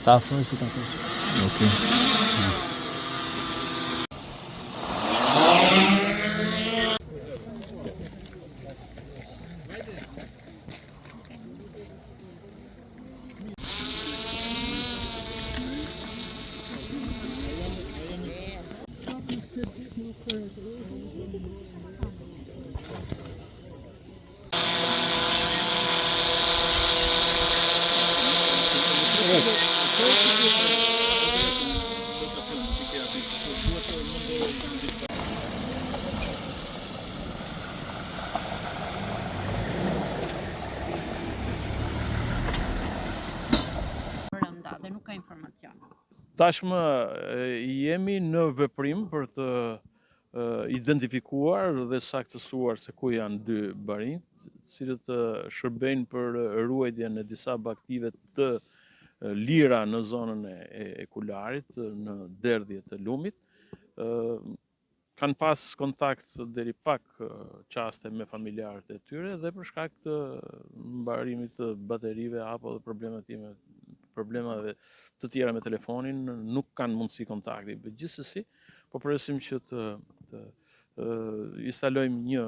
Stafën që ka thënë. Okej. Brenda dhe nuk ka informacion. Tashmë jemi në veprim për të identifikuar dhe saktësuar se ku janë dy barinjt, cilët shërbejnë për ruajtjen e disa baktive të lira në zonën e kularit, në derdhjet e lumit. Kanë pas kontakt deri pak qaste me familjarët e tyre dhe për shkak të mbarimit të baterive apo dhe problemave të tjera me telefonin, nuk kanë mundësi kontakti. Gjithsesi, po presim që të instalojmë një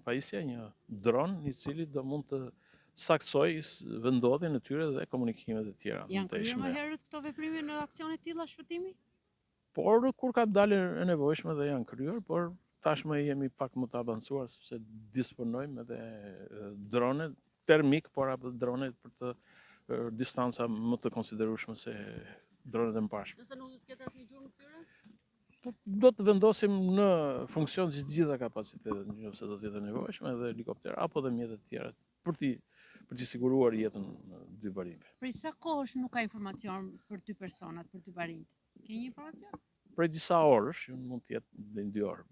pajisje, një dron, i cili do mund të saksoj vendodhjen e tyre dhe komunikimet e tjera. Janë kryer më herët këto veprime në aksione të tilla shpëtimi? Por kur ka dalë e nevojshme dhe janë kryer, por tashmë jemi pak më të avancuar sepse disponojmë edhe drone termik, por apo drone për të distanca më të konsiderueshme se dronet e mëparshme. Nëse nuk do të ketë asnjë gjurmë këtyre? Do të vendosim në funksion të gjitha kapacitetet, nëse do të jetë nevojshme, edhe helikopter apo dhe mjete të tjera për t'i siguruar jetën dy barinjve. Prej sa kohësh nuk ka informacion për dy personat, për dy barinjt? Ke një informacion? Prej disa orësh, mund të jetë dhe 2 orë.